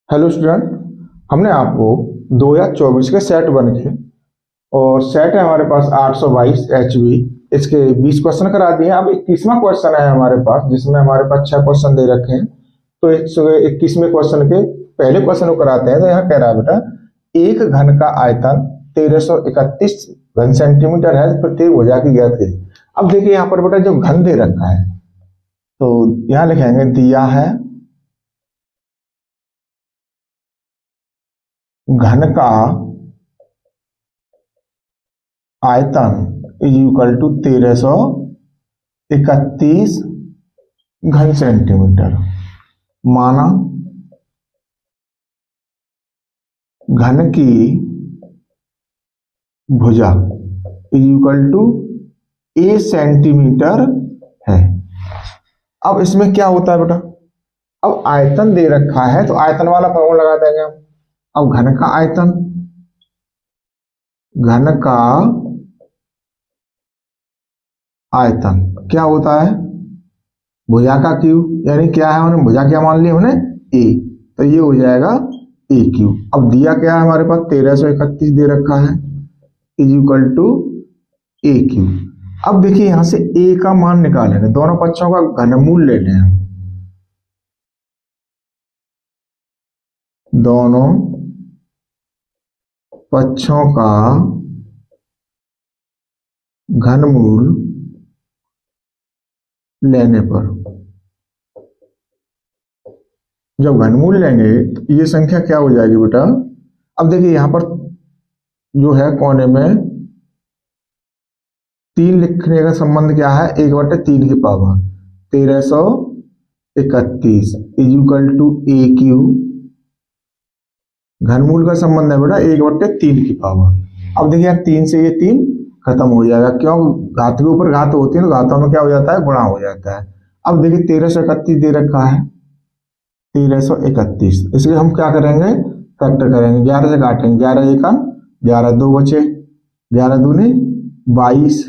Hello student. हमने आपको 2024 के सेट वन के और सेट है हमारे पास 822 HB, इसके 20 क्वेश्चन करा दिए हैं। अब 21वां क्वेश्चन है हमारे पास, जिसमें हमारे पास 6 क्वेश्चन दे रखे हैं। तो 21वें क्वेश्चन के पहले क्वेश्चन को कराते हैं। तो यहाँ कह रहा है बेटा, एक घन का आयतन 1331 घन सेंटीमीटर है, प्रत्येक भुजा की ज्ञात कीजिए। अब देखिए यहाँ पर बेटा जो घन दे रखा है, तो यहाँ लिखेंगे दिया है घन का आयतन इज इक्वल टू 1331 घन सेंटीमीटर। माना घन की भुजा is equal to A centimetre है। अब इसमें क्या होता है बेटा, अब आयतन दे रखा है तो आयतन वाला फॉर्मूला लगा देंगे हम। अब घन का आयतन, घन का आयतन क्या होता है, भुजा का क्यू, यानी क्या है, उन्हें भुजा क्या मान लिया हमने, ए, तो ये हो जाएगा ए क्यू। अब दिया क्या है हमारे पास, 1331 दे रखा है, is equal to A cube. अब देखिए यहां से ए का मान निकालेंगे, दोनों पक्षों का घनमूल ले लें हम। दोनों पक्षों का घनमूल लेने पर, जब घनमूल लेंगे तो ये संख्या क्या हो जाएगी बेटा। अब देखिए यहां पर जो है कोने में 3 लिखने का संबंध क्या है, 1/3 की power 1331 is equal to A Q. घनमूल का संबंध है बेटा 1/3 की पावर। अब देखिए 3 से ये 3 खत्म हो जाएगा, क्यों, घात के ऊपर घात होती है तो घातों में क्या हो जाता है, गुणा हो जाता है। अब देखिए 1331 दे रखा है, 1331, इसलिए हम क्या करेंगे, फैक्टर करेंगे, 11 से काटेंगे, 11 एकम 11, 2 बचे, 11 दूनी 22,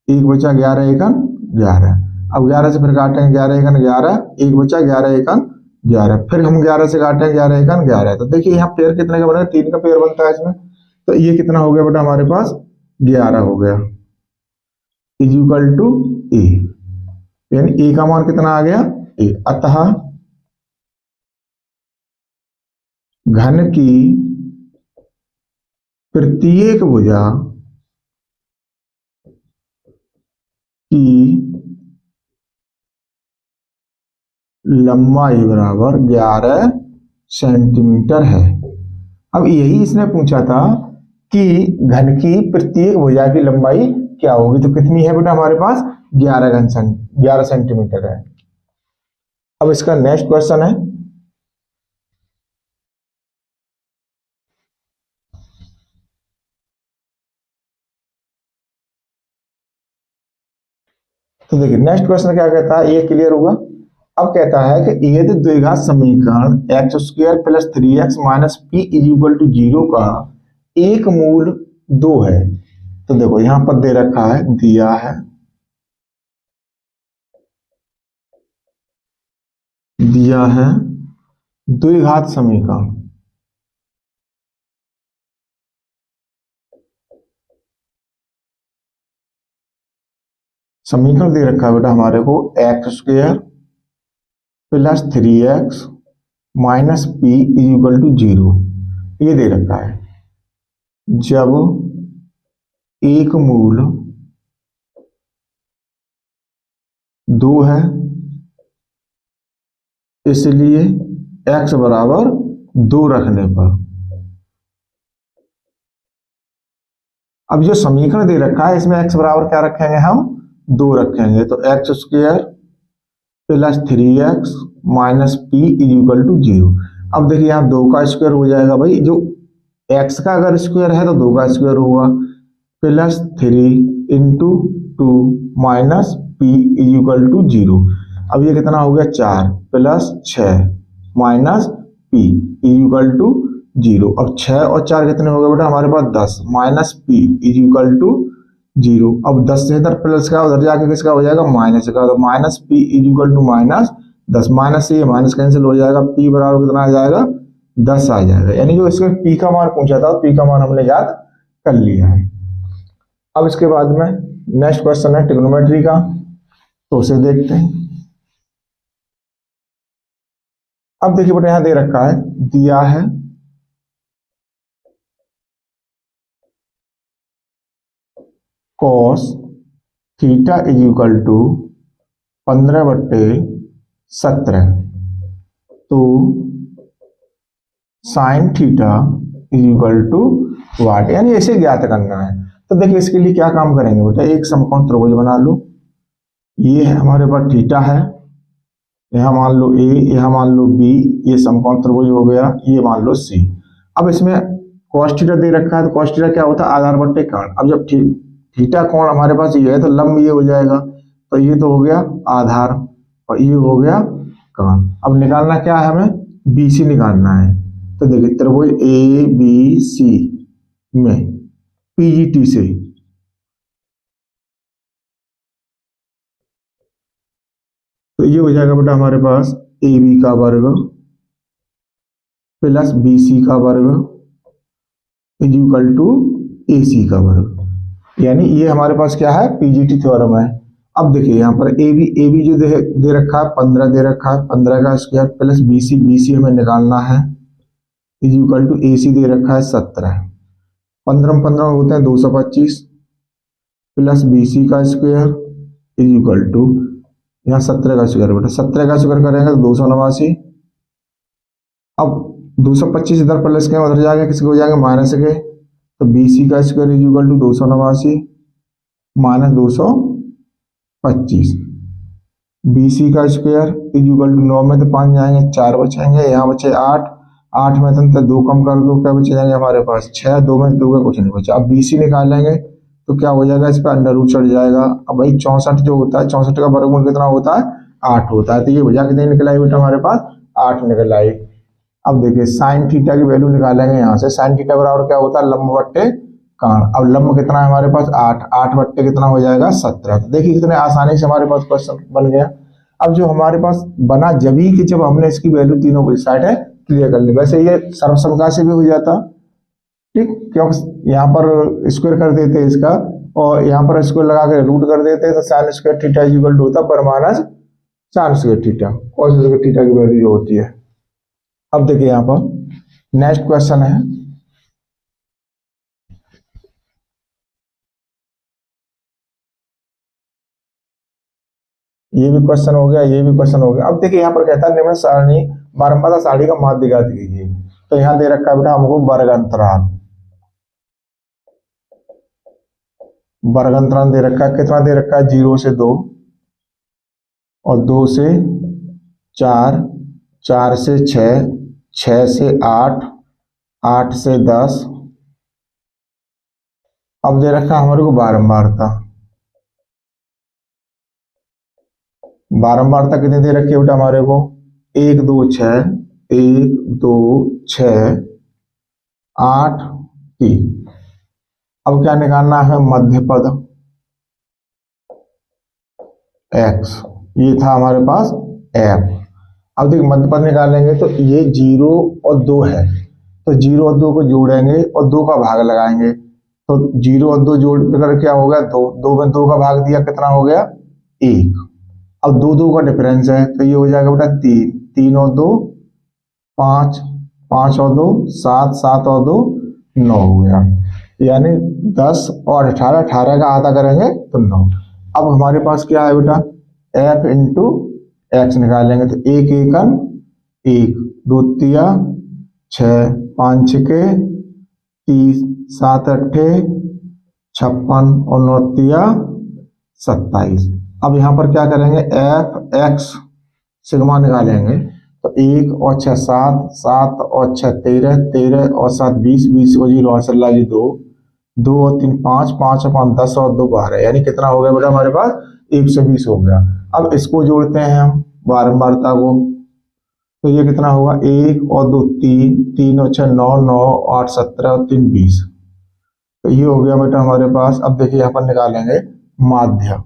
1 बचा, 11 एकम 11। अब 11 से फिर काटेंगे, 11 एकम 11, 1 बचा, 11 एकम 11, फिर हम 11 से काटेंगे, 11 एकम 11। तो देखिए यहाँ पेयर कितने का बनेगा, 3 का पेयर बनता है इसमें। तो ये कितना हो गया बेटा हमारे पास, 11 हो गया, इज इक्वल टू ए, यानी ए का मान कितना आ गया, ए। अतः घन की प्रत्येक भुजा की लंबाई बराबर 11 सेंटीमीटर है। अब यही इसने पूछा था कि घन की प्रत्येक भुजा की लंबाई क्या होगी, तो कितनी है बेटा हमारे पास, 11 सेंटीमीटर है। अब इसका नेक्स्ट क्वेश्चन है, तो देखिए नेक्स्ट क्वेश्चन क्या कहता है, ये क्लियर होगा। अब कहता है कि यदि द्विघात समीकरण x² + 3x - p is equal to 0 का एक मूल 2 है, तो देखो यहां पर दे रखा है, दिया है द्विघात समीकरण, समीकरण दे रखा है बेटा हमारे को x² + 3x - p is equal to 0, ये दे रखा है। जब एक मूल 2 है, इसलिए x बराबर 2 रखने पर, अब जो समीकरण दे रखा है इसमें x बराबर क्या रखेंगे, हम 2 रखेंगे, तो x² + 3x - p is equal to 0। अब देखिए यहाँ 2 का स्क्वायर हो जाएगा भाई, जो x का अगर स्क्वायर है तो 2 का स्क्वायर होगा, +3 × 2 - p इज इक्वल टू 0। अब ये कितना हो गया, 4 + 6 - p इज इक्वल टू 0। अब 6 और 4 कितने हो गए बेटा हमारे पास, 10 - p इज इक्वल टू 0। अब 10 से इधर प्लस का, उधर जाके किसका हो जाएगा, माइनस का, तो -p is equal to -10, minus से ये माइनस कैंसिल हो जाएगा, p बराबर कितना आ जाएगा, 10 आ जाएगा। यानी जो इसमें पी का मान पूछा था पी का मान हमने याद कर लिया है। अब इसके बाद में नेक्स्ट क्वेश्चन है ट्रिग्नोमेट्री का, तो उसे देखते हैं। अब देखिए बेटा यहां दे रखा है, दिया है cos theta is equal to 15/17, तो sine theta is equal to what, यानी ऐसे ज्ञात करना है। तो देखिए इसके लिए क्या काम करेंगे बेटा, एक समकोण त्रिभुज बना लो। ये है हमारे पास थीटा है, यहाँ मान लो ए, यहाँ मान लो बी, ये समकोण त्रिभुज हो गया, ये मान लो सी। अब इसमें cos थीटा दे रखा है, तो cos थीटा क्या होता है, आधार बट्टे काट। अब जब थीटा कोण हमारे पास ये है तो लंब ये हो जाएगा, तो ये तो हो गया आधार और ये हो गया काट। अब निकालना क्या है, हमें बीसी निकालना है। तो देखिए त्रिभुज ए बी सी में पीजीटी से तो ये हो जाएगा बेटा हमारे पास ए बी का वर्ग प्लस बी सी का वर्ग इज इक्वल टू ए सी का वर्ग, यानी ये हमारे पास क्या है, पीजीटी थ्योरम है। अब देखिए यहाँ पर ए बी जो दे रखा है 15 दे रखा है, 15 का स्क्वायर प्लस बी सी हमें निकालना है इज इक्वल टू ए सी दे रखा है 17, 15 होते हैं 225 प्लस बी सी का स्क्वायर इज इक्वल टू यहाँ 17 का स्क्वायर बेटा, 17 का स्क्वायर करेंगे तो 289। अब 225 इधर प्लस के उधर जाएंगे, किसके हो जाएंगे माइनस के, तो बी सी का square is equal to 289 minus 225, B C का स्क्वायर इज इक्वल टू 9 में तो 5 जाएंगे, 4 बचेंगे, यहाँ बचे 8, 8 में तो 2 कम कर दो, क्या बचे जाएंगे हमारे पास 6, 2 में 2 का कुछ नहीं बचा। अब बी सी निकालेंगे तो क्या हो जाएगा, इस पर अंडर रूट चढ़ जाएगा। अब भाई 64 जो होता है, 64 का वर्गमूल कितना होता है, 8 होता है, तो ये भैया कितनी निकल आई बेटा हमारे पास 8 निकल आई। अब देखिए साइन थीटा की वैल्यू निकालेंगे यहाँ से, साइन थीटा बराबर क्या होता है, लंब बट्टे काट। अब लंब कितना है हमारे पास 8, 8 बट्टे कितना हो जाएगा 17। तो देखिए कितने आसानी से हमारे पास क्वेश्चन बन गया। अब जो हमारे पास बना जभी कि जब हमने इसकी वैल्यू तीनों को साइड है क्लियर कर ली, वैसे ये सर्वसमता से भी हो जाता, ठीक, क्योंकि यहाँ पर स्क्वायर कर देते इसका और यहाँ पर स्क्वायर लगा के रूट कर देते, तो sine square theta is equal to होता पर minus sine square theta, cos square theta की वैल्यू जो होती है। अब देखिए यहाँ पर नेक्स्ट क्वेश्चन है, ये भी क्वेश्चन हो गया, ये भी क्वेश्चन हो गया। अब देखिए यहाँ पर कहता है निम्न सारणी बारंबार सारणी का माध्य ज्ञात कीजिए। तो यहाँ दे रखा है बेटा हमको वर्ग अंतराल, वर्ग अंतराल दे रखा है, कितना दे रखा है 0 से 2 और 2 से 4, 4 से 6, 6 से 8, 8 से 10। अब दे रखा है हमारे को बारंबारता, बारंबारता कितनी दे रखी है बेटा हमारे को 1 2 6, 1 2 6 8 3। अब क्या निकालना है, मध्य पद x, ये था हमारे पास f। अब देखिए मध्य पद निकालेंगे तो ये 0 और 2 है, तो 0 और 2 को जोड़ेंगे और 2 का भाग लगाएंगे, तो 0 और 2 जोड़ कर क्या हो गया 2, 2 में 2 का भाग दिया कितना हो गया 1। अब 2 2 का डिफरेंस है तो ये हो जाएगा बेटा 3, 3 और 2 5, 5 और 2 7, 7 और 2 9 हो गया, यानी 10 और 18, 18 का आधा करेंगे तो 9। अब हमारे पास क्या है बेटा f इंटू एक्स निकालेंगे, तो 1 एकम 1, 2 तिया 6, 5 छके 30, 7 अट्ठे 56 और 9 तिया 27। अब यहाँ पर क्या करेंगे एफ एक्स सिग्मा निकालेंगे, तो 1 और 6 7, 7 और 6 13, 13 और 7 20, 20 को 0 और 2, 2 और 3 5, 5 और 5 10 और 2 12, यानी कितना हो गया बेटा हमारे पास 120 हो गया। अब इसको जोड़ते हैं हम बारंबारता को, तो ये कितना होगा 1 और 2 3, 3 और 6 9, 9 8 17 और 3 20, तो ये हो गया बेटा हमारे पास। अब देखिए यहाँ पर निकालेंगे माध्य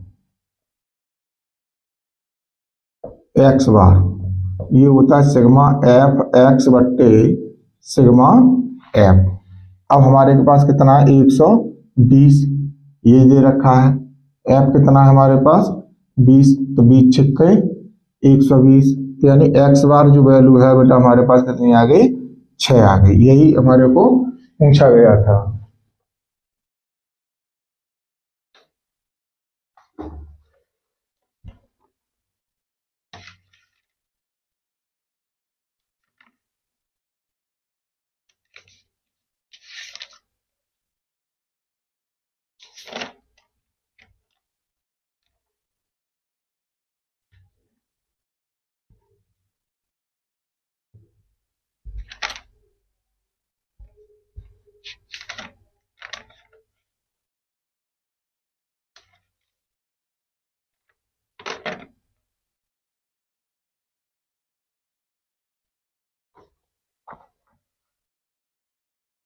एक्स बार, ये होता है सिग्मा एफ एक्स बट्टे सिग्मा एफ। अब हमारे के पास कितना है 120, ये दे रखा है। एफ कितना है हमारे पास 20, तो 20 छिक्के 120, तो यानी एक्स बार जो वैल्यू है बेटा हमारे पास कितनी आ गई 6 आ गई। यही हमारे को पूछा गया था।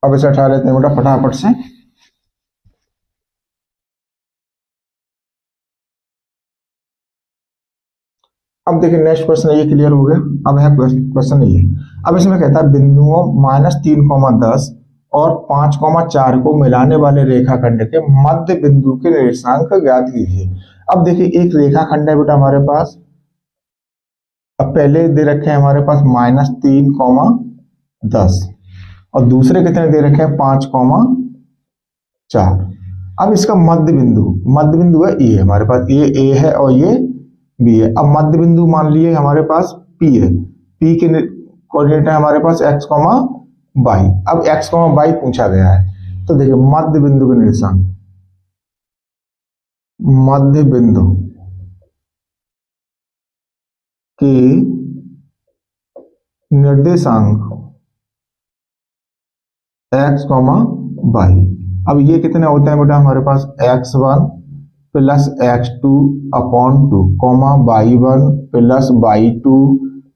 अब इसे हटा लेते हैं बेटा फटाफट से। अब देखिए नेक्स्ट क्वेश्चन ये क्लियर हो गया। अब है क्वेश्चन ये, अब इसमें कहता है बिंदुओं -3,10 और 5,4 को मिलाने वाले रेखाखंड के मध्य बिंदु के निर्देशांक ज्ञात कीजिए। अब देखिए एक रेखाखंड है बेटा हमारे पास, अब पहले दे रखे हैं हमारे पास -3,10 और दूसरे कितने दे रखे हैं 5,4। अब इसका मध्य बिंदु है ए, हमारे पास ये ए है और ये बी है। अब मध्य बिंदु मान लिए हमारे पास पी है, पी के कोऑर्डिनेट है हमारे पास x, y। अब x, y पूछा गया है, तो देखिए मध्य बिंदु के निर्देशांक, मध्य बिंदु के निर्देशांक x, y। अब ये कितने होते हैं बेटा हमारे पास x1 plus x2 upon 2, y1 plus y2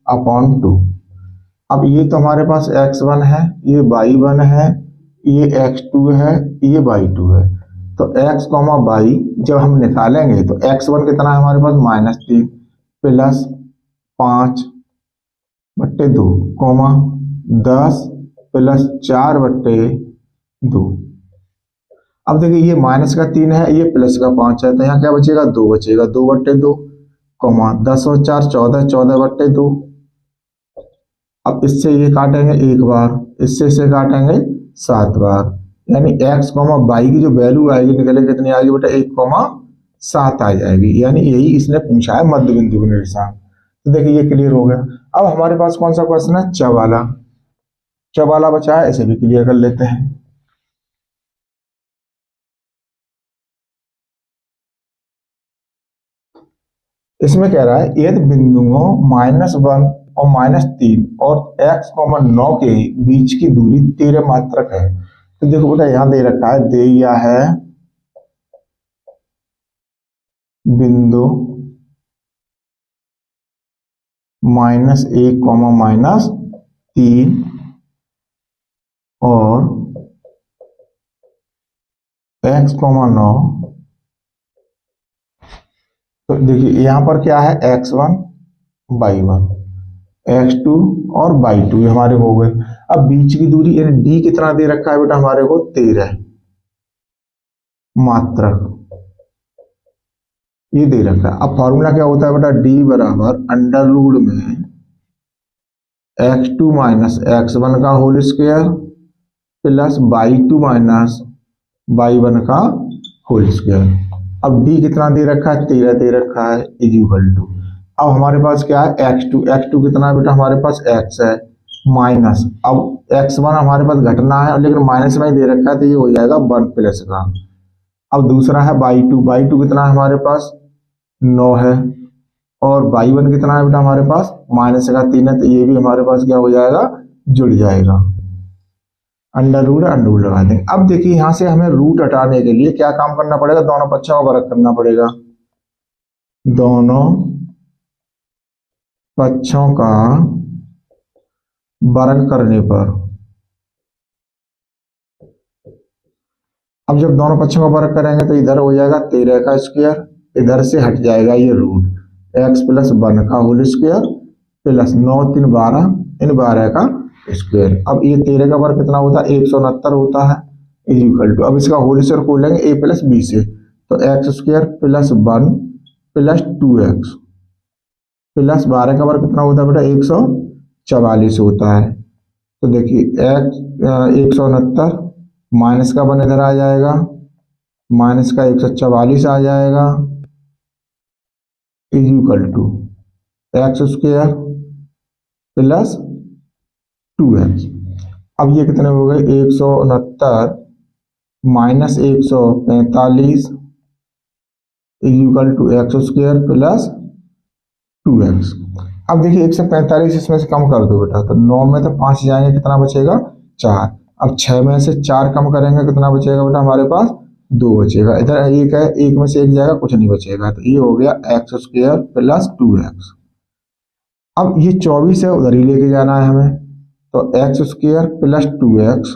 upon 2। अब ये तो हमारे पास x1 है, ये y1 है, ये x2 है, ये y2 है। तो x, y जब हम निकालेंगे तो x1 कितना है हमारे पास -3 प्लस 5/2, 10 प्लस 4/2। अब देखिए ये माइनस का 3 है, ये प्लस का 5 है, तो यहाँ क्या बचेगा 2 बचेगा, 2/2, 10 और 4 14, 14/2। अब इससे ये काटेंगे एक बार, इससे काटेंगे 7 बार, यानी x, y की जो वैल्यू आएगी निकले कितनी आएगी बेटा 1,7 आ जाएगी। यानी यही इसने पूछा है मध्य बिंदु के निर्देशांक। तो देखिए ये क्लियर हो गया। अब हमारे पास कौन सा क्वेश्चन है चवाला बचा है, इसे भी क्लियर कर लेते हैं। इसमें कह रहा है यदि बिंदुओं -1 और -3 और x, 9 के बीच की दूरी 13 मात्रक है। तो देखो बेटा यहां दे रखा है, दिया है बिंदु -1, -3 और x, 9। तो देखिए यहां पर क्या है x1 y1 x2 और y2 ये हमारे हो गए। अब बीच की दूरी यानी d कितना दे रखा है बेटा हमारे को 13 मात्रक, ये दे रखा है। अब फॉर्मूला क्या होता है बेटा d बराबर अंडर रूट में x2 माइनस x1 का whole square plus y2 minus y1 का होल स्क्वायर। अब d कितना दे रखा है 13 दे रखा है इज इक्वल टू, अब हमारे पास क्या है x2 कितना है बेटा हमारे पास x है माइनस, अब x1 हमारे पास घटना है लेकिन माइनस में ही दे रखा है तो ये हो जाएगा 1 प्लस का। अब दूसरा है y2 कितना है हमारे पास 9 है और y1 कितना है बेटा हमारे पास -3 है, तो ये भी हमारे पास क्या हो जाएगा जुड़ जाएगा। अंडर रूट लगा देंगे। अब देखिए यहां से हमें रूट हटाने के लिए क्या काम करना पड़ेगा, दोनों पक्षों का वर्ग करना पड़ेगा। दोनों पक्षों का वर्ग करने पर, अब जब दोनों पक्षों का वर्ग करेंगे तो इधर हो जाएगा 13 का स्क्वायर, इधर से हट जाएगा ये रूट x प्लस 1 का होल स्क्वायर प्लस 9 3 12 इन 12 का स्क्वायर। अब ये 13 का वर्ग कितना होता है, 169 होता है, इज इक्वल टू, अब इसका होल स्क्वायर खोलेंगे a प्लस बी से, तो x square plus 1 plus 2x plus 12 का वर्ग कितना होता है बेटा, 144 होता है। तो देखिए एक्स 169 माइनस का 1 इधर आ जाएगा, माइनस का 144 आ जाएगा, is equal to x square plus 2x। अब ये कितने हो गए, 169 minus 145 is equal to x square plus 2x। अब देखिए 145 इसमें से कम कर दो बेटा, तो 9 में तो 5 जाएंगे, कितना बचेगा, 4। अब 6 में से 4 कम करेंगे, कितना बचेगा बेटा हमारे पास, 2 बचेगा। इधर एक है, एक में से एक जाएगा, कुछ नहीं बचेगा, तो ये हो गया एक्स स्क्वायर प्लस 2x। अब ये 24 है, उधर ही लेके जाना है हमें, तो x square plus 2x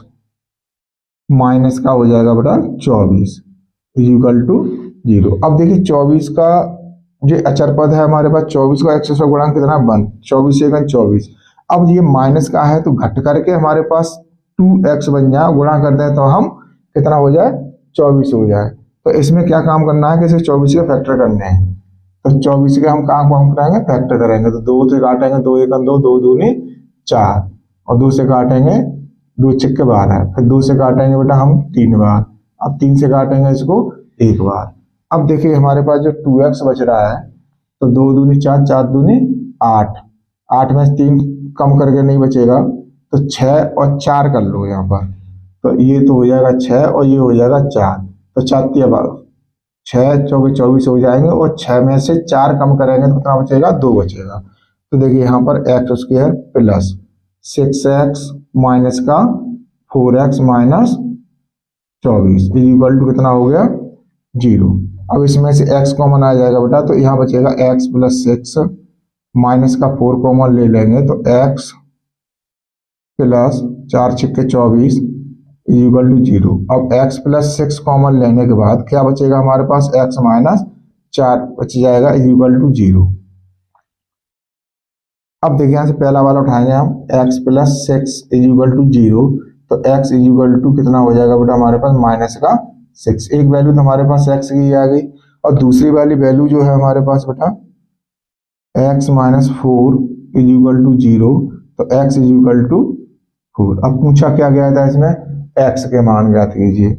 minus का हो जाएगा बेटा 24 इक्वल टू 0। अब देखिए 24 का जो अचर पद है हमारे पास, 24 का एक्स से गुणा कितना, 1, 24 से 24। अब ये माइनस का है तो घट करके हमारे पास 2x बन जाए, गुणा कर दें तो हम कितना हो जाए, 24 हो जाए। तो इसमें क्या काम करना है कि इसे 24 के फैक्टर करने हैं, तो 24 के हम काम करेंगे, फैक्टर करेंगे, तो 2 से काटेंगे, 2 1 2, 2 दूनी 4, और 2 से काटेंगे 2 छक्के 12, फिर 2 से काटेंगे बेटा हम 3 बार, अब 3 से काटेंगे इसको 1 बार। अब देखिए हमारे पास जो 2x बच रहा है, तो 2 दूनी 4, 4 दूनी 8, 8 में 3 कम करके नहीं बचेगा, तो 6 और 4 कर लो यहाँ पर, तो ये तो हो जाएगा 6 और ये हो जाएगा 4, तो 4 6 24 24 हो जाएंगे, और 6 में से 4 कम करेंगे तो कितना बचेगा, 2 बचेगा। तो देखिए यहाँ पर x square plus 6x minus का 4x minus 24 is equal to कितना हो गया, 0। अब इसमें से x कॉमन आ जाएगा बेटा, तो यहाँ बचेगा x प्लस 6 माइनस का 4 कॉमन ले लेंगे, तो x प्लस 4 छक्के 24 इक्वल टू 0। अब x प्लस 6 कॉमन लेने के बाद क्या बचेगा हमारे पास, x माइनस 4 बच जाएगा इक्वल टू 0। अब देखिए यहाँ से पहला वाला उठाएंगे हम, x प्लस 6 इक्वल टू 0, तो x इक्वल टू कितना हो जाएगा बेटा हमारे पास, माइनस का 6। एक वैल्यू तो हमारे पास x की आ गई, और दूसरी वाली वैल्यू जो है हमारे पास बेटा x माइनस 4 इक्वल टू 0, तो x इक्वल टू 4। अब पूछा क्या गया था इसमें, x के मान ज्ञात कीजिए,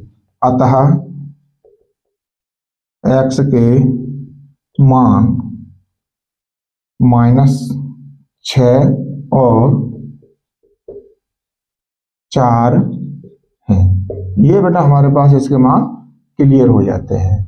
अतः x के मान -6 और 4 हैं। ये बेटा हमारे पास इसके मान क्लियर हो जाते हैं।